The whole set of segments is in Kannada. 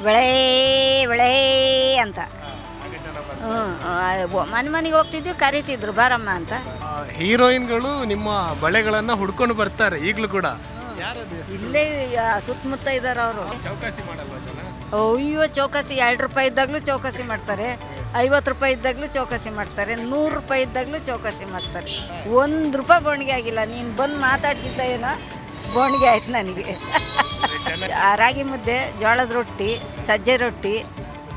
ಬೆಳೆ ಬೆಳೆ ಅಂತ. ಮನೆ ಮನೆಗೆ ಹೋಗ್ತಿದ್ವಿ, ಕರಿತಿದ್ರು ಬಾರಮ್ಮ ಅಂತ. ಹೀರೋಯಿನ್ಗಳು ನಿಮ್ಮ ಬಳೆಗಳನ್ನ ಹುಡ್ಕೊಂಡು ಬರ್ತಾರೆ ಈಗಲೂ ಕೂಡ. ಇಲ್ಲೇ ಸುತ್ತಮುತ್ತ ಇದ್ದಾರೆ ಅವರು. ಚೌಕಾಸಿ ಮಾಡಲ್ವಾ ಜನ? ಅಯ್ಯೋ, ಚೌಕಾಸಿ 2 ರೂಪಾಯಿ ಇದ್ದಾಗಲೂ ಚೌಕಾಸಿ ಮಾಡ್ತಾರೆ, 50 ರೂಪಾಯಿ ಇದ್ದಾಗಲೂ ಚೌಕಾಸಿ ಮಾಡ್ತಾರೆ, 100 ರೂಪಾಯಿ ಇದ್ದಾಗಲೂ ಚೌಕಾಸಿ ಮಾಡ್ತಾರೆ. 1 ರೂಪಾಯಿ ಬೋಣಿಗೆ ಆಗಿಲ್ಲ. ನೀನು ಬಂದು ಮಾತಾಡ್ತಿದ್ದ ಏನೋ ಬೋಣಿಗೆ ಆಯ್ತು ನನಗೆ. ರಾಗಿ ಮುದ್ದೆ, ಜೋಳದ ರೊಟ್ಟಿ, ಸಜ್ಜೆ ರೊಟ್ಟಿ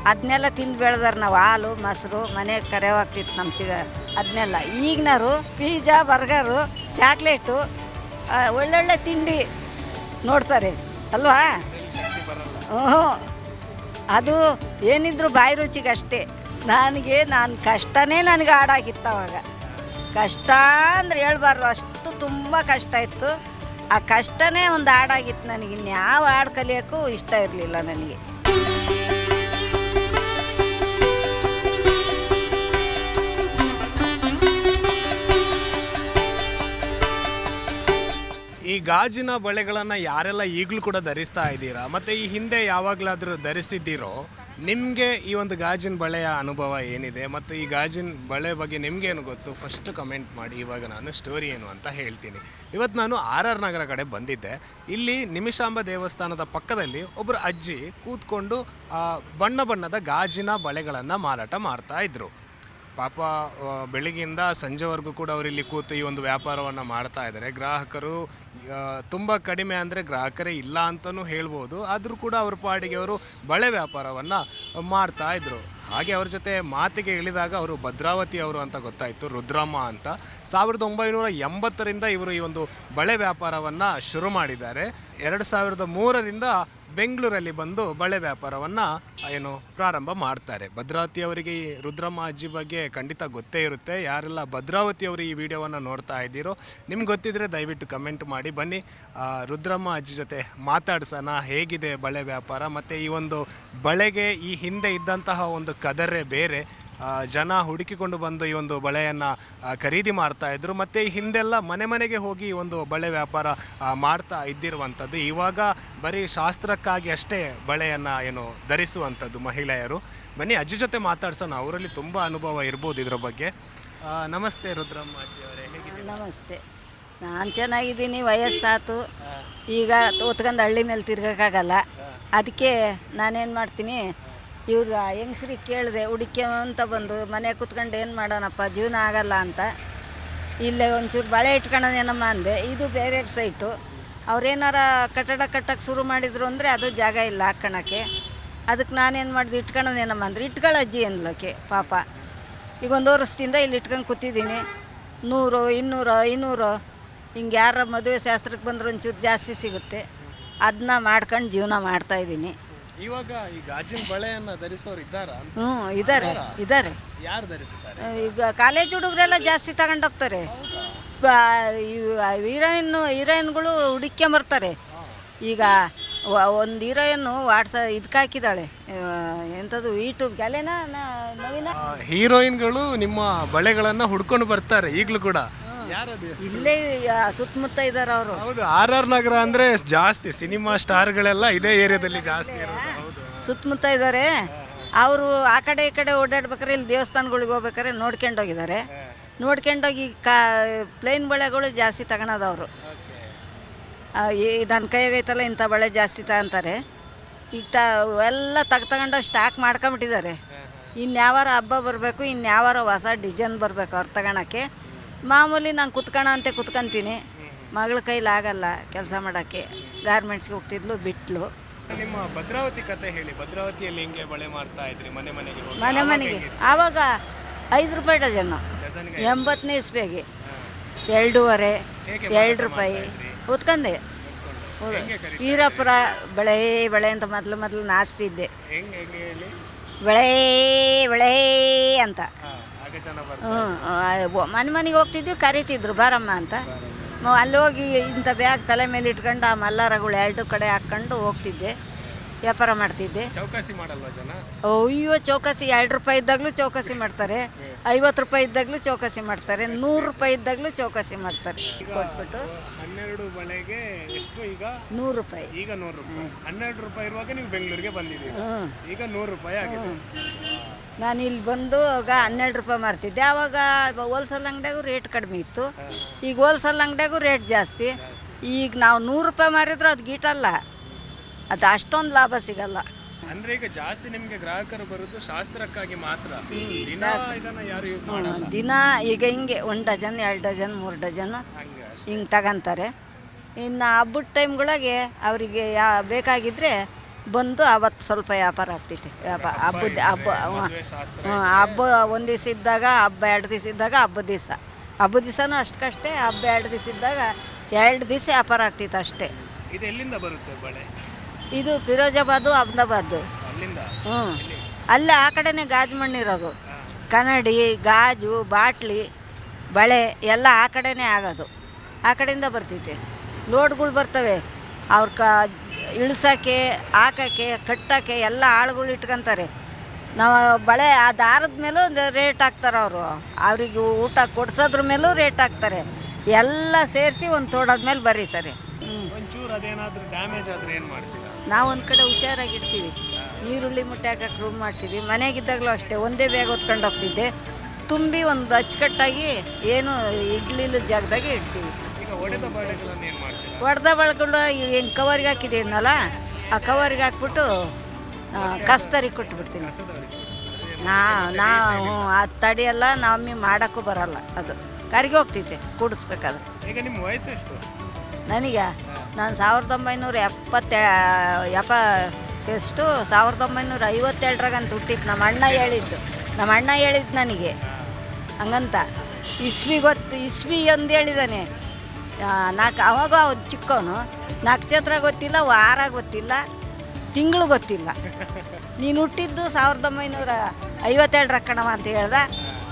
ಅದನ್ನೆಲ್ಲ ತಿಂದು ಬೆಳೆದಾರೆ ನಾವು. ಹಾಲು ಮೊಸರು ಮನೆಗೆ ಕರೆವಾಗ್ತಿತ್ತು ನಮ್ಮ ಅದನ್ನೆಲ್ಲ. ಈಗಿನವರು ಪಿಜ್ಜಾ, ಬರ್ಗರು, ಚಾಕ್ಲೇಟು, ಒಳ್ಳೊಳ್ಳೆ ತಿಂಡಿ ನೋಡ್ತಾರೆ ಅಲ್ವಾ? ಹ್ಞೂ, ಅದು ಏನಿದ್ರು ಬಾಯಿ ರುಚಿಗೆ ಅಷ್ಟೇ. ನಾನು ಕಷ್ಟನೇ ನನಗೆ ಹಾಡಾಗಿತ್ತು ಅವಾಗ. ಕಷ್ಟ ಅಂದ್ರೆ ಹೇಳ್ಬಾರ್ದು, ಅಷ್ಟು ತುಂಬ ಕಷ್ಟ ಇತ್ತು. ಆ ಕಷ್ಟನೇ ಒಂದು ಹಾಡಾಗಿತ್ತು ನನಗೆ. ಇನ್ಯಾವ ಹಾಡು ಕಲಿಯೋಕ್ಕೂ ಇಷ್ಟ ಇರಲಿಲ್ಲ ನನಗೆ. ಈ ಗಾಜಿನ ಬಳೆಗಳನ್ನು ಯಾರೆಲ್ಲ ಈಗಲೂ ಕೂಡ ಧರಿಸ್ತಾ ಇದ್ದೀರಾ, ಮತ್ತು ಈ ಹಿಂದೆ ಯಾವಾಗಲಾದರೂ ಧರಿಸಿದ್ದೀರೋ, ನಿಮಗೆ ಈ ಒಂದು ಗಾಜಿನ ಬಳೆಯ ಅನುಭವ ಏನಿದೆ ಮತ್ತು ಈ ಗಾಜಿನ ಬಳೆ ಬಗ್ಗೆ ನಿಮಗೇನು ಗೊತ್ತು? ಫಸ್ಟ್ ಕಮೆಂಟ್ ಮಾಡಿ. ಇವಾಗ ನಾನು ಸ್ಟೋರಿ ಏನು ಅಂತ ಹೇಳ್ತೀನಿ. ಇವತ್ತು ನಾನು RR ನಗರ ಕಡೆ ಬಂದಿದ್ದೆ. ಇಲ್ಲಿ ನಿಮಿಷಾಂಬ ದೇವಸ್ಥಾನದ ಪಕ್ಕದಲ್ಲಿ ಒಬ್ಬರು ಅಜ್ಜಿ ಕೂತ್ಕೊಂಡು ಬಣ್ಣ ಬಣ್ಣದ ಗಾಜಿನ ಬಳೆಗಳನ್ನು ಮಾರಾಟ ಮಾಡ್ತಾ ಇದ್ರು. ಪಾಪ ಬೆಳಗ್ಗೆಯಿಂದ ಸಂಜೆವರೆಗೂ ಕೂಡ ಅವರಿಲ್ಲಿ ಕೂತು ಈ ಒಂದು ವ್ಯಾಪಾರವನ್ನು ಮಾಡ್ತಾ ಇದ್ದಾರೆ. ಗ್ರಾಹಕರು ತುಂಬ ಕಡಿಮೆ, ಅಂದರೆ ಗ್ರಾಹಕರೇ ಇಲ್ಲ ಅಂತಲೂ ಹೇಳ್ಬೋದು. ಆದರೂ ಕೂಡ ಅವ್ರ ಪಾಡಿಗೆ ಅವರು ಬಳೆ ವ್ಯಾಪಾರವನ್ನು ಮಾಡ್ತಾಯಿದ್ರು. ಹಾಗೆ ಅವ್ರ ಜೊತೆ ಮಾತಿಗೆ ಇಳಿದಾಗ ಅವರು ಭದ್ರಾವತಿ ಅವರು ಅಂತ ಗೊತ್ತಾಯಿತು, ರುದ್ರಮ್ಮ ಅಂತ. 1980ರಿಂದ ಇವರು ಈ ಒಂದು ಬಳೆ ವ್ಯಾಪಾರವನ್ನು ಶುರು ಮಾಡಿದ್ದಾರೆ. 2003ರಿಂದ ಬೆಂಗಳೂರಲ್ಲಿ ಬಂದು ಬಳೆ ವ್ಯಾಪಾರವನ್ನು ಪ್ರಾರಂಭ ಮಾಡ್ತಾರೆ. ಭದ್ರಾವತಿ ಅವರಿಗೆ ಈ ರುದ್ರಮ್ಮ ಅಜ್ಜಿ ಬಗ್ಗೆ ಖಂಡಿತ ಗೊತ್ತೇ ಇರುತ್ತೆ. ಯಾರೆಲ್ಲ ಭದ್ರಾವತಿ ಅವರು ಈ ವಿಡಿಯೋವನ್ನು ನೋಡ್ತಾ ಇದ್ದೀರೋ, ನಿಮ್ಗೆ ಗೊತ್ತಿದ್ರೆ ದಯವಿಟ್ಟು ಕಮೆಂಟ್ ಮಾಡಿ. ಬನ್ನಿ ರುದ್ರಮ್ಮ ಅಜ್ಜಿ ಜೊತೆ ಮಾತಾಡ್ಸೋಣ. ಹೇಗಿದೆ ಬಳೆ ವ್ಯಾಪಾರ, ಮತ್ತು ಈ ಒಂದು ಬಳೆಗೆ ಈ ಹಿಂದೆ ಇದ್ದಂತಹ ಒಂದು ಕದರೇ ಬೇರೆ. ಜನ ಹುಡುಕಿಕೊಂಡು ಬಂದು ಈ ಒಂದು ಬಳೆಯನ್ನು ಖರೀದಿ ಮಾಡ್ತಾಯಿದ್ರು. ಮತ್ತು ಈ ಹಿಂದೆಲ್ಲ ಮನೆ ಮನೆಗೆ ಹೋಗಿ ಈ ಒಂದು ಬಳೆ ವ್ಯಾಪಾರ ಮಾಡ್ತಾ ಇದ್ದಿರುವಂಥದ್ದು. ಇವಾಗ ಬರೀ ಶಾಸ್ತ್ರಕ್ಕಾಗಿ ಅಷ್ಟೇ ಬಳೆಯನ್ನು ಧರಿಸುವಂಥದ್ದು ಮಹಿಳೆಯರು. ಬನ್ನಿ ಅಜ್ಜಿ ಜೊತೆ ಮಾತಾಡ್ಸೋಣ, ಅವರಲ್ಲಿ ತುಂಬ ಅನುಭವ ಇರ್ಬೋದು ಇದರ ಬಗ್ಗೆ. ನಮಸ್ತೆ ರುದ್ರಮ್ಮ ಅಜ್ಜಿ ಅವರೇ, ಹೇಗಿದ್ದೀರಿ? ನಮಸ್ತೆ, ನಾನು ಚೆನ್ನಾಗಿದ್ದೀನಿ. ವಯಸ್ಸಾತು, ಈಗ ಓದ್ಕೊಂಡು ಹಳ್ಳಿ ಮೇಲೆ ತಿರ್ಗೋಕ್ಕಾಗಲ್ಲ. ಅದಕ್ಕೆ ನಾನೇನು ಮಾಡ್ತೀನಿ, ಇವರು ಹೆಂಗಸ್ರಿಗೆ ಕೇಳಿದೆ, ಹುಡುಕಿ ಅಂತ ಬಂದು ಮನೆ ಕೂತ್ಕೊಂಡು ಏನು ಮಾಡೋಣಪ್ಪ, ಜೀವನ ಆಗಲ್ಲ ಅಂತ ಇಲ್ಲೇ ಒಂಚೂರು ಬಳೆ ಇಟ್ಕೊಳ್ಳೋದೇನಮ್ಮ ಅಂದೆ. ಇದು ಬೇರೆ ಸೈಟು. ಅವ್ರೇನಾರ ಕಟ್ಟಡ ಕಟ್ಟಕ್ಕೆ ಶುರು ಮಾಡಿದ್ರು ಅಂದರೆ ಅದು ಜಾಗ ಇಲ್ಲ ಹಾಕ್ಕೊಳಕ್ಕೆ. ಅದಕ್ಕೆ ನಾನೇನು ಮಾಡಿದೆ, ಇಟ್ಕೊಳ್ಳೋದೇನಮ್ಮ ಅಂದ್ರೆ ಇಟ್ಕೊಳ್ಳಜ್ಜಿ ಅಂದ್ಲಕ್ಕೆ. ಪಾಪ ಈಗ 1 ವರ್ಷದಿಂದ ಇಲ್ಲಿ ಇಟ್ಕೊಂಡು ಕೂತಿದ್ದೀನಿ. 100, 200, 500 ಹಿಂಗೆ ಯಾರ ಮದುವೆ ಶಾಸ್ತ್ರಕ್ಕೆ ಬಂದ್ರೆ ಒಂಚೂರು ಜಾಸ್ತಿ ಸಿಗುತ್ತೆ. ಅದನ್ನ ಮಾಡ್ಕೊಂಡು ಜೀವನ ಮಾಡ್ತಾಯಿದ್ದೀನಿ. ಇವಾಗ ಈ ಗಾಜಿನ ಬಳೆಯನ್ನು ಧರಿಸೋರು ಇದ್ದಾರಾ? ಇದ್ದಾರೆ. ಯಾರು ಧರಿಸ್ತಾರೆ? ಈಗ ಕಾಲೇಜ್ ಹುಡುಗರೆಲ್ಲ ಜಾಸ್ತಿ ತಗೊಂಡೋಗ್ತಾರೆ. ಹೀರೋಯಿನ್ಗಳು ಹುಡುಕ್ಕೊಂಬರ್ತಾರೆ. ಈಗ ಒಂದು ಹೀರೋಯಿನ್ನು ಇದಕ್ಕೆ ಹಾಕಿದ್ದಾಳೆ, ಎಂಥದ್ದು ಯೂಟ್ಯೂಬ್ಗೆ, ಅಲ್ಲೇನಾ ನವೀನ? ಹೀರೋಯಿನ್ಗಳು ನಿಮ್ಮ ಬಳೆಗಳನ್ನು ಹುಡ್ಕೊಂಡು ಬರ್ತಾರೆ ಈಗಲೂ ಕೂಡ. ಇಲ್ಲೇ ಸುತ್ತಮುತ್ತ ಇದ್ದಾರೆ ಅವರು. ಹೌದು, RR ನಗರ ಅಂದರೆ ಜಾಸ್ತಿ ಸಿನಿಮಾ ಸ್ಟಾರ್ಗಳೆಲ್ಲ ಇದೇ ಏರಿಯಾದಲ್ಲಿ ಜಾಸ್ತಿ ಇರೋದು. ಸುತ್ತಮುತ್ತ ಇದ್ದಾರೆ ಅವರು. ಆ ಕಡೆ ಈ ಕಡೆ ಓಡಾಡ್ಬೇಕಾರೆ ಇಲ್ಲಿ ದೇವಸ್ಥಾನಗಳಿಗೆ ಹೋಗ್ಬೇಕಾರೆ ನೋಡ್ಕೊಂಡೋಗಿದ್ದಾರೆ. ನೋಡ್ಕೊಂಡೋಗಿ ಪ್ಲೇನ್ ಬಳೆಗಳು ಜಾಸ್ತಿ ತಗೊಳೋದವರು. ನನ್ನ ಕೈಯಾಗೈತಲ್ಲ ಇಂಥ ಬಳೆ ಜಾಸ್ತಿ ತಗೊಂತಾರೆ. ಈಗ ಎಲ್ಲ ತಗೊಂಡು ಸ್ಟಾಕ್ ಮಾಡ್ಕೊಂಬಿಟ್ಟಿದ್ದಾರೆ. ಇನ್ಯಾವಾರ ಹಬ್ಬ ಬರಬೇಕು, ಇನ್ಯಾವಾರ ಹೊಸ ಡಿಸೈನ್ ಬರಬೇಕು ಅವ್ರು ತಗೊಳಕ್ಕೆ. ಮಾಮೂಲಿ ನಾನು ಕುತ್ಕೊಂತೀನಿ. ಮಗಳ ಕೈಲಾಗಲ್ಲ ಕೆಲಸ ಮಾಡೋಕ್ಕೆ. ಗಾರ್ಮೆಂಟ್ಸ್ಗೆ ಹೋಗ್ತಿದ್ಲು, ಬಿಟ್ಲು. ನಿಮ್ಮ ಭದ್ರಾವತಿ ಕತೆ ಹೇಳಿ. ಭದ್ರಾವತಿಯಲ್ಲಿ ಹೆಂಗೆ ಬಳೆ ಮಾಡ್ತಾ ಇದ್ರಿ? ಮನೆ ಮನೆಗೆ ಆವಾಗ 5 ರೂಪಾಯಿ ಡಜನ್ನು. 80ನೇ ಇಸ್ವಿಗೆ 2.5, 2 ರೂಪಾಯಿ ಕೂತ್ಕೊಂಡೆ. ಈರಪ್ಪರ ಬೆಳೆ ಅಂತ ಮೊದಲು ನಾಚ್ತಿದ್ದೆ. ಬೆಳೆ ಅಂತ. ಮನೆ ಮನೆಗೆ ಹೋಗ್ತಿದ್ವಿ, ಕರಿತಿದ್ರು ಬಾರಮ್ಮ ಅಂತ. ಅಲ್ಲಿ ಹೋಗಿ ಇಂಥ ಬ್ಯಾಗ್ ತಲೆ ಮೇಲೆ ಇಟ್ಕೊಂಡು ಆ ಮಲ್ಲಾರಗಳು 2 ಕಡೆ ಹಾಕ್ಕೊಂಡು ಹೋಗ್ತಿದ್ದೆ, ವ್ಯಾಪಾರ ಮಾಡ್ತಿದ್ದೆ. ಚೌಕಾಸಿ ಮಾಡಲ್ವಾ ಜನ? ಅಯ್ಯೋ, ಚೌಕಾಸಿ 2 ರೂಪಾಯಿ ಇದ್ದಾಗಲೂ ಚೌಕಾಸಿ ಮಾಡ್ತಾರೆ, 50 ರೂಪಾಯಿ ಇದ್ದಾಗಲೂ ಚೌಕಾಸಿ ಮಾಡ್ತಾರೆ, 100 ರೂಪಾಯಿ ಇದ್ದಾಗಲೂ ಚೌಕಾಸಿ ಮಾಡ್ತಾರೆ. ಕೊಟ್ಬಿಟ್ಟು 12 12 ಬಳೆಗೆ ಎಷ್ಟು ಈಗ? 100 ರೂಪಾಯಿ. ಈಗ 100 ರೂಪಾಯಿ. 12 ರೂಪಾಯಿ ಇರುವಾಗ ನೀವು ಬೆಂಗಳೂರಿಗೆ ಬಂದಿದ್ದೀರಿ, ಈಗ 100 ರೂಪಾಯಿ ಆಗಿದೆ. ನಾನು ಇಲ್ಲಿ ಬಂದು ಆಗ 12 ರೂಪಾಯಿ ಮಾರ್ತಿದ್ದೆ. ಆವಾಗ ಹೋಲ್ಸೇಲ್ ಅಂಗಡಿಯಾಗೂ ರೇಟ್ ಕಡಿಮೆ ಇತ್ತು, ಈಗ ಹೋಲ್ಸೇಲ್ ಅಂಗಡಿಯಾಗೂ ರೇಟ್ ಜಾಸ್ತಿ. ಈಗ ನಾವು 100 ರೂಪಾಯಿ ಮಾರಿದ್ರು ಅದು ಗೀಟಲ್ಲ, ಅದು ಅಷ್ಟೊಂದು ಲಾಭ ಸಿಗಲ್ಲ. ಅಂದ್ರೆ ಈಗ ಜಾಸ್ತಿ ನಿಮ್ಗೆ ಗ್ರಾಹಕರು ಬರೋದು ಶಾಸ್ತ್ರಕ್ಕಾಗಿ ಮಾತ್ರ, ದಿನ ಇದನ್ನ ಯಾರು ಯೂಸ್ ಮಾಡಲ್ಲ. ದಿನ ಈಗ ಹಿಂಗೆ 1 ಡಜನ್ 2 ಡಜನ್ 3 ಡಜನ್ ಹಿಂಗೆ ತಗೊಂತಾರೆ. ಇನ್ನು ಹಬ್ಬದ ಟೈಮ್ಗಳಿಗೆ ಅವರಿಗೆ ಬೇಕಾಗಿದ್ದರೆ ಬಂದು ಅವತ್ತು ಸ್ವಲ್ಪ ವ್ಯಾಪಾರ ಆಗ್ತೈತೆ. ಹಬ್ಬ ಒಂದು ದಿವಸ ಇದ್ದಾಗ, ಹಬ್ಬ 2 ದಿವಸ ಇದ್ದಾಗ, ಹಬ್ಬದ ದಿವಸನೂ ಅಷ್ಟಕ್ಕಷ್ಟೇ, ಹಬ್ಬ 2 ದಿವಸ ಇದ್ದಾಗ 2 ದಿವಸ ವ್ಯಾಪಾರ ಆಗ್ತೈತೆ ಅಷ್ಟೇ. ಇದು ಎಲ್ಲಿಂದ ಬರುತ್ತೆ ಬಳೆ? ಇದು ಫಿರೋಜಾಬಾದು, ಅಹಮದಾಬಾದು. ಅಲ್ಲೇ ಆ ಕಡೆನೇ ಗಾಜು ಮಣ್ಣಿರೋದು. ಕನ್ನಡಿ, ಗಾಜು, ಬಾಟ್ಲಿ, ಬಳೆ ಎಲ್ಲ ಆ ಕಡೆನೇ ಆಗೋದು. ಆ ಕಡೆಯಿಂದ ಬರ್ತೈತೆ. ಲೋಡ್ಗಳು ಬರ್ತವೆ, ಅವ್ರ ಇಳ್ಸೋಕ್ಕೆ, ಹಾಕೋಕ್ಕೆ, ಕಟ್ಟೋಕ್ಕೆ ಎಲ್ಲ ಆಳುಗಳು ಇಟ್ಕೊತಾರೆ. ನಾವು ಬಳೆ ಆ ದಾರದ ಮೇಲೂ ರೇಟ್ ಹಾಕ್ತಾರೆ ಅವರು. ಅವ್ರಿಗೆ ಊಟ ಕೊಡ್ಸೋದ್ರ ಮೇಲೂ ರೇಟ್ ಹಾಕ್ತಾರೆ. ಎಲ್ಲ ಸೇರಿಸಿ ಒಂದು ತೋಡಾದ್ಮೇಲೆ ಬರೀತಾರೆ. ಒಂಚೂರು ಅದೇನಾದರೂ ಡ್ಯಾಮೇಜ್ ಆದರೆ ಏನು ಮಾಡ್ತೀರಾ? ನಾವು ಒಂದು ಕಡೆ ಹುಷಾರಾಗಿರ್ತೀವಿ. ನೀರುಳ್ಳಿ ಮುಟ್ಟೆ ಹಾಕಕ್ಕೆ ರೂಮ್ ಮಾಡಿಸಿದ್ವಿ. ಮನೆಗಿದ್ದಾಗಲೂ ಅಷ್ಟೇ ಒಂದೇ ಬ್ಯಾಗ್ ಹೊತ್ಕೊಂಡು ಹೋಗ್ತಿದ್ದೆ. ತುಂಬಿ ಒಂದು ಅಚ್ಚುಕಟ್ಟಾಗಿ ಏನು ಇಡ್ಲಿಲ್ಲ ಜಾಗದಾಗೆ ಇಡ್ತೀವಿ. ಈಗ ಒಡೆದ ಬಳೆಗಳನ್ನು ಏನು ಮಾಡ್ತೀರಾ? ಒಡೆದ ಬಳೆಗಳು ಏನು ಕವರ್ಗೆ ಹಾಕಿದ್ದೀನಲ್ಲ, ಆ ಕವರ್ಗೆ ಹಾಕ್ಬಿಟ್ಟು ಕಸ್ತರಿ ಕೊಟ್ಬಿಡ್ತೀನಿ. ನಾವು ಅದು ತಡಿಯಲ್ಲ, ನಮ್ಮಿ ಮಾಡೋಕ್ಕೂ ಬರಲ್ಲ. ಅದು ಕರಿಗೆ ಹೋಗ್ತೈತೆ ಕೂಡಿಸ್ಬೇಕಾದ್ರೆ. ಈಗ ನಿಮ್ಮ ವಯಸ್ಸು ಎಷ್ಟು? ನನಗೆ ನಾನು 1952 ಹುಟ್ಟಿತ್ತು. ನಮ್ಮ ಅಣ್ಣ ಹೇಳಿದ್ದು ನನಗೆ ಹಂಗಂತ. ಇಸ್ವಿ ಒಂದು ಹೇಳಿದ್ದಾನೆ. ಅವಾಗ ಅವ್ನು ಚಿಕ್ಕವನು. ನಕ್ಷತ್ರ ಗೊತ್ತಿಲ್ಲ, ವಾರ ಗೊತ್ತಿಲ್ಲ, ತಿಂಗಳು ಗೊತ್ತಿಲ್ಲ. ನೀನು ಹುಟ್ಟಿದ್ದು 1952 ಕಣವ ಅಂತ ಹೇಳ್ದ.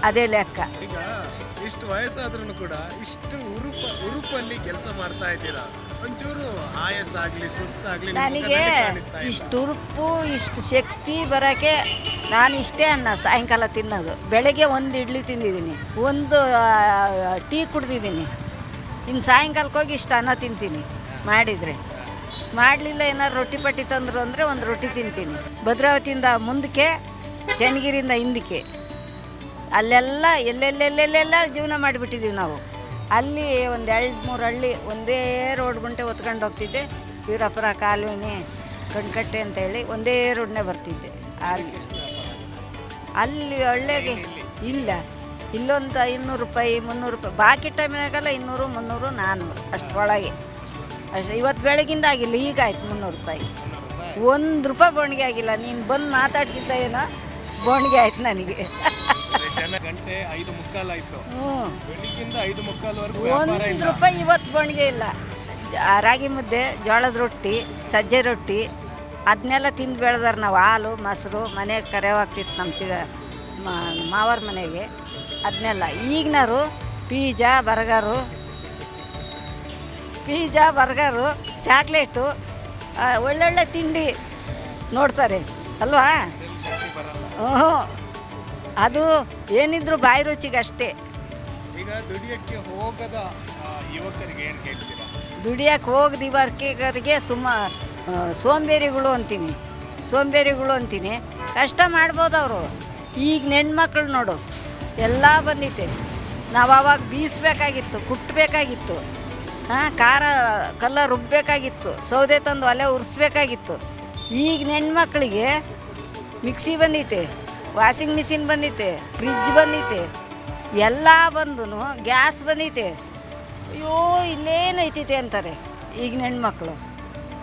ಅದೇ ಲೆಕ್ಕ. ಈಗ ಇಷ್ಟು ವಯಸ್ಸಾದ್ರೂ ಕೂಡ ಇಷ್ಟು ಉರುಪಲ್ಲಿ ಕೆಲಸ ಮಾಡ್ತಾ ಇದ್ದೀರಾ. ಒಂಚೂರು ಆಯಸ್ಸಾಗಲಿ ಸುಸ್ತಾಗಲಿ ನನಗೆ ಇಷ್ಟು ಉರುಪು, ಇಷ್ಟು ಶಕ್ತಿ ಬರೋಕ್ಕೆ ನಾನು ಇಷ್ಟೇ ಅನ್ನ ಸಾಯಂಕಾಲ ತಿನ್ನೋದು. ಬೆಳಗ್ಗೆ 1 ಇಡ್ಲಿ ತಿಂದಿದ್ದೀನಿ, 1 ಟೀ ಕುಡ್ದಿದ್ದೀನಿ. ಇನ್ನು ಸಾಯಂಕಾಲಕ್ಕೆ ಹೋಗಿ ಇಷ್ಟು ಅನ್ನ ತಿಂತೀನಿ ಮಾಡಿದರೆ. ಮಾಡಲಿಲ್ಲ ಏನಾದ್ರು ರೊಟ್ಟಿ ಪಟ್ಟಿ ತಂದರು ಅಂದರೆ 1 ರೊಟ್ಟಿ ತಿಂತೀನಿ. ಭದ್ರಾವತಿಯಿಂದ ಮುಂದಕ್ಕೆ, ಚನ್ನಗಿರಿಯಿಂದ ಹಿಂದಕ್ಕೆ ಅಲ್ಲೆಲ್ಲ ಎಲ್ಲೆಲ್ಲೆಲ್ಲೆಲ್ಲ ಜೀವನ ಮಾಡಿಬಿಟ್ಟಿದ್ದೀವಿ ನಾವು. ಅಲ್ಲಿ ಒಂದು 2-3 ಹಳ್ಳಿ ಒಂದೇ ರೋಡ್ ಗುಂಟೆ ಹೊತ್ಕೊಂಡು ಹೋಗ್ತಿದ್ದೆ. ವೀರಪುರ ಕಾಲೋನಿ, ಕಣ್ಕಟ್ಟೆ ಅಂತೇಳಿ ಒಂದೇ ರೋಡ್ನೇ ಬರ್ತಿದ್ದೆ. ಅಲ್ಲಿ ಹಳ್ಳಿಗೆ ಇಲ್ಲೊಂದು 500 ರೂಪಾಯಿ 300 ರೂಪಾಯಿ. ಬಾಕಿ ಟೈಮ್ನಾಗೆಲ್ಲ 200 300 400 ಅಷ್ಟರೊಳಗೆ ಅಷ್ಟು. ಇವತ್ತು ಬೆಳಗಿಂದ ಆಗಿಲ್ಲ, ಈಗ ಆಯ್ತು 300 ರೂಪಾಯಿ. 1 ರೂಪಾಯಿ ಬೋಣಿಗೆ ಆಗಿಲ್ಲ. ನೀನು ಬಂದು ಮಾತಾಡ್ತಿದ್ದ ಏನೋ ಬೋಣಿಗೆ ಆಯ್ತು ನನಗೆ. ಗಂಟೆ 5:45 ಆಯಿತು. ಬೆಳಿಗ್ಗಿಂದ 5:45 1 ರೂಪಾಯಿ ಇವತ್ತು ಬೋಣಿಗೆ ಇಲ್ಲ. ರಾಗಿ ಮುದ್ದೆ, ಜೋಳದ ರೊಟ್ಟಿ, ಸಜ್ಜೆ ರೊಟ್ಟಿ ಅದನ್ನೆಲ್ಲ ತಿಂದು ಬೆಳೆದಾರೆ ನಾವು. ಹಾಲು ಮೊಸರು ಮನೆಗೆ ಕರೆಯೋಗ್ತಿತ್ತು ನಮ್ಮ ಮಾವರ ಮನೆಗೆ. ಅದನ್ನೆಲ್ಲ ಈಗಿನವರು ಪಿಜ್ಜಾ ಬರ್ಗರು ಚಾಕ್ಲೇಟು ಒಳ್ಳೊಳ್ಳೆ ತಿಂಡಿ ನೋಡ್ತಾರೆ ಅಲ್ವಾ. ಅದು ಏನಿದ್ರು ಬಾಯಿ ರುಚಿಗೆ ಅಷ್ಟೇ. ಈಗ ದುಡಿಯೋಕ್ಕೆ ಹೋಗದ ಯುವಕರಿಗೆ ಏನು ಹೇಳ್ತೀರಾ? ದುಡಿಯೋಕ್ಕೆ ಹೋಗದ ಯುವಕರಿಗೆ ಸೋಂಬೇರಿಗಳು ಅಂತೀನಿ. ಕಷ್ಟ ಮಾಡ್ಬೋದು ಅವರು. ಈಗ ಹೆಣ್ಮಕ್ಳು ನೋಡು ಎಲ್ಲ ಬಂದಿತ್ತೆ. ನಾವು ಅವಾಗ ಬೀಸಬೇಕಾಗಿತ್ತು, ಕುಟ್ಟಬೇಕಾಗಿತ್ತು, ಖಾರ ಕಲ್ಲ ರುಬ್ಬಬೇಕಾಗಿತ್ತು, ಸೌದೆ ತಂದು ಒಲೆ ಉರಿಸ್ಬೇಕಾಗಿತ್ತು. ಈಗ ಹೆಣ್ಮಕ್ಳಿಗೆ ಮಿಕ್ಸಿ ಬಂದೈತೆ, ವಾಷಿಂಗ್ ಮಿಷಿನ್ ಬಂದೈತೆ, ಫ್ರಿಜ್ ಬಂದೈತೆ, ಎಲ್ಲ ಬಂದು ಗ್ಯಾಸ್ ಬಂದೈತೆ. ಅಯ್ಯೋ ಇಲ್ಲೇನೈತೈತೆ ಅಂತಾರೆ ಈಗಿನ ಹೆಣ್ಮಕ್ಳು.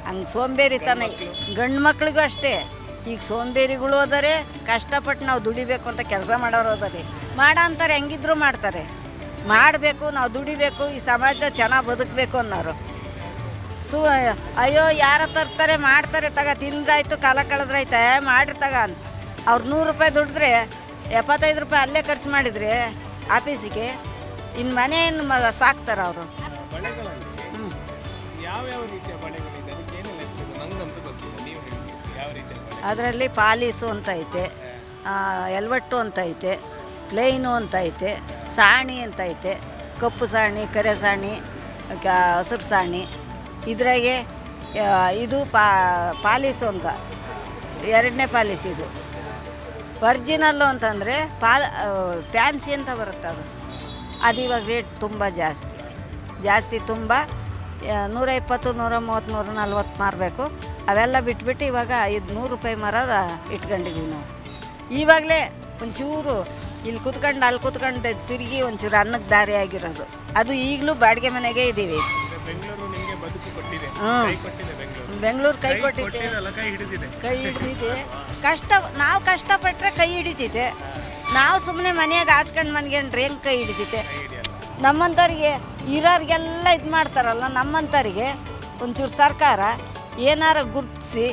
ಹಂಗೆ ಸೋಂಬೇರಿತನ ಗಂಡು ಮಕ್ಳಿಗೂ ಅಷ್ಟೇ. ಈಗ ಸೋಂಬೇರಿಗಳು ಹೋದರೆ, ಕಷ್ಟಪಟ್ಟು ನಾವು ದುಡಿಬೇಕು ಅಂತ ಕೆಲಸ ಮಾಡೋರು ಹೋದರೆ ಅಂತಾರೆ. ಹೆಂಗಿದ್ರು ಮಾಡ್ತಾರೆ. ಮಾಡಬೇಕು, ನಾವು ದುಡಿಬೇಕು, ಈ ಸಮಾಜದ ಚೆನ್ನಾಗಿ ಬದುಕಬೇಕು ಅನ್ನೋರು. ಅಯ್ಯೋ ಯಾರ ತರ್ತಾರೆ ಮಾಡ್ತಾರೆ, ತಿಂದ್ರಾಯ್ತು ಕಾಲ ಕಳೆದ್ರಾಯ್ತು, ಮಾಡ್ರಿ ಅಂತ. ಅವ್ರು 100 ರೂಪಾಯಿ ದುಡಿದ್ರೆ 75 ರೂಪಾಯಿ ಅಲ್ಲೇ ಖರ್ಚು ಮಾಡಿದರೆ ಆಫೀಸಿಗೆ, ಇನ್ನು ಮನೆಯನ್ನು ಸಾಕ್ತಾರೆ ಅವರು. ಅದರಲ್ಲಿ ಪಾಲೀಸು ಅಂತ ಐತೆ, ಎಲ್ವಟ್ಟು ಅಂತ ಐತೆ, ಪ್ಲೇನು ಅಂತ ಐತೆ, ಸಾಣಿ ಅಂತ ಐತೆ, ಕಪ್ಪು ಸಾಣಿ, ಕರೆ ಸಾಣಿ, ಹಸಿರು ಸಾಣಿ ಇದ್ರಾಗೆ ಇದು ಪಾಲಿಸು ಅಂತ 2ನೇ ಪಾಲಿಸ್ ಇದು. ಒರ್ಜಿನಲ್ಲು ಅಂತಂದರೆ ಫ್ಯಾನ್ಸಿ ಅಂತ ಬರುತ್ತೆ ಅದು ಇವಾಗ ರೇಟ್ ತುಂಬ ಜಾಸ್ತಿ ತುಂಬ 120, 130, 140 ಮಾರಬೇಕು. ಅವೆಲ್ಲ ಬಿಟ್ಬಿಟ್ಟು ಇವಾಗ 100 ರೂಪಾಯಿ ಮರದ ಇಟ್ಕೊಂಡಿದ್ದೀವಿ ನಾವು. ಇವಾಗಲೇ ಒಂಚೂರು ಇಲ್ಲಿ ಕೂತ್ಕೊಂಡು ಅಲ್ಲಿ ಕೂತ್ಕೊಂಡು ತಿರುಗಿ ಒಂಚೂರು ಅನ್ನಕ್ಕೆ ದಾರಿ ಆಗಿರೋದು. ಅದು ಈಗಲೂ ಬಾಡಿಗೆ ಮನೆಗೆ ಇದ್ದೀವಿ. ಬೆಂಗಳೂರು ನಿಮಗೆ ಬದುಕು ಕೊಟ್ಟಿದೆ, ಬೆಂಗಳೂರು ಕೈ ಕೊಟ್ಟಿದೆ, ಕೈ ಹಿಡಿದಿದೆ. ನಾವು ಕಷ್ಟಪಟ್ಟರೆ ಕೈ ಹಿಡಿತಿದೆ. ನಾವು ಸುಮ್ಮನೆ ಮನೆಯಾಗ ಹಾಸ್ಕೊಂಡು ಮನ್ಕೊಂಡ್ರೆ ಹೆಂಗೆ ಕೈ ಹಿಡಿತೈತೆ? ನಮ್ಮಂಥವ್ರಿಗೆ ಇರೋರಿಗೆಲ್ಲ ಇದು ಮಾಡ್ತಾರಲ್ಲ, ನಮ್ಮಂಥವ್ರಿಗೆ ಒಂಚೂರು ಸರ್ಕಾರ ಏನಾರು ಗುರ್ತಿಸಿ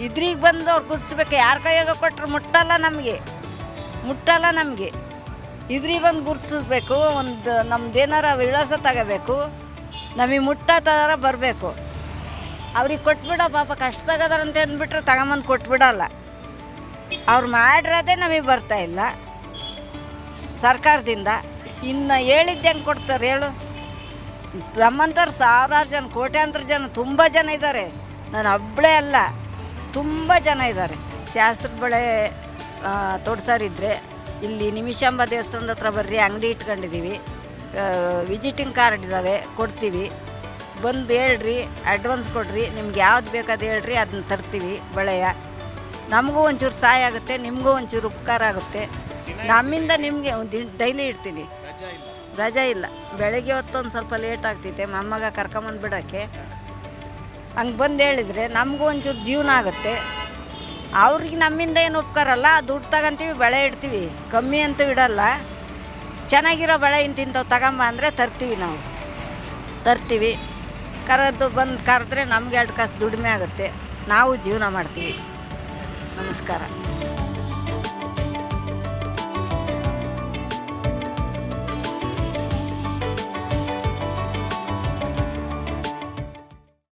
ಇದ್ರಿಗೆ ಬಂದು ಅವ್ರು ಗುರ್ತಿಸ್ಬೇಕು. ಯಾರ ಕೈಯಾಗ ಕೊಟ್ಟರು ಮುಟ್ಟಲ್ಲ ನಮಗೆ. ಇದ್ರಿಗೆ ಬಂದು ಗುರ್ತಿಸ್ಬೇಕು. ಒಂದು ನಮ್ದೇನಾರ ವಿಳಾಸ ತಗೋಬೇಕು, ನಮಗೆ ಮುಟ್ಟೋ ಥರ ಬರಬೇಕು. ಅವ್ರಿಗೆ ಕೊಟ್ಬಿಡೋ ಪಾಪ ಕಷ್ಟದಾಗದಾರಂತ ಅಂದ್ಬಿಟ್ರೆ ತಗೊಂಬಂದು ಕೊಟ್ಬಿಡಲ್ಲ. ಅವ್ರು ಮಾಡಿರೋದೇ ನಮಗೆ ಬರ್ತಾಯಿಲ್ಲ ಸರ್ಕಾರದಿಂದ. ಇನ್ನು ಹೇಳಿದ್ದು ಹೆಂಗೆ ಕೊಡ್ತಾರೆ ಹೇಳು? ನಮ್ಮಂಥವ್ರು ಸಾವಿರಾರು ಜನ, ಕೋಟ್ಯಾಂತರ ಜನ, ತುಂಬ ಜನ ಇದ್ದಾರೆ. ನಾನು ಒಬ್ಬಳೇ ಅಲ್ಲ, ತುಂಬ ಜನ ಇದ್ದಾರೆ. ಶಾಸ್ತ್ರದ ಬಳೆ ತೊಡ್ಸೋರಿದ್ದರೆ ಇಲ್ಲಿ ನಿಮಿಷಾಂಬ ದೇವಸ್ಥಾನದ ಹತ್ರ ಬರ್ರಿ, ಅಂಗಡಿ ಇಟ್ಕೊಂಡಿದ್ದೀವಿ. ವಿಸಿಟಿಂಗ್ ಕಾರ್ಡ್ ಇದ್ದಾವೆ, ಕೊಡ್ತೀವಿ. ಬಂದು ಹೇಳ್ರಿ, ಅಡ್ವಾನ್ಸ್ ಕೊಡ್ರಿ, ನಿಮ್ಗೆ ಯಾವ್ದು ಬೇಕಾದ ಹೇಳ್ರಿ, ಅದನ್ನ ತರ್ತೀವಿ. ಬಳೆಯ ನಮಗೂ ಒಂಚೂರು ಸಹಾಯ ಆಗುತ್ತೆ, ನಿಮಗೂ ಒಂಚೂರು ಉಪಕಾರ ಆಗುತ್ತೆ. ನಮ್ಮಿಂದ ನಿಮಗೆ ಡೈಲಿ ಇಡ್ತೀನಿ, ರಜಾ ಇಲ್ಲ. ಬೆಳಗ್ಗೆ ಹೊತ್ತೊಂದು ಸ್ವಲ್ಪ ಲೇಟ್ ಆಗ್ತೈತೆ ಮೊಮ್ಮಗ ಕರ್ಕೊಂಬಂದು ಬಿಡೋಕ್ಕೆ. ಹಂಗೆ ಬಂದು ಹೇಳಿದರೆ ನಮಗೂ ಒಂಚೂರು ಜೀವನ ಆಗುತ್ತೆ. ಅವ್ರಿಗೆ ನಮ್ಮಿಂದ ಏನು ಉಪಕಾರ ಅಲ್ಲ. ದುಡ್ಡು ತಗೊಂತೀವಿ, ಬಳೆ ಇಡ್ತೀವಿ, ಕಮ್ಮಿ ಅಂತೂ ಇಡಲ್ಲ. ಚೆನ್ನಾಗಿರೋ ಬಳೆ ಇಂತಿಂಥವು ತಗೊಂಬ ಅಂದರೆ ತರ್ತೀವಿ. ಕರೆದ್ರೆ ನಮ್ಗೆ 2 ಕಾಸು ದುಡಿಮೆ ಆಗುತ್ತೆ, ನಾವು ಜೀವನ ಮಾಡ್ತೀವಿ. ನಮಸ್ಕಾರ.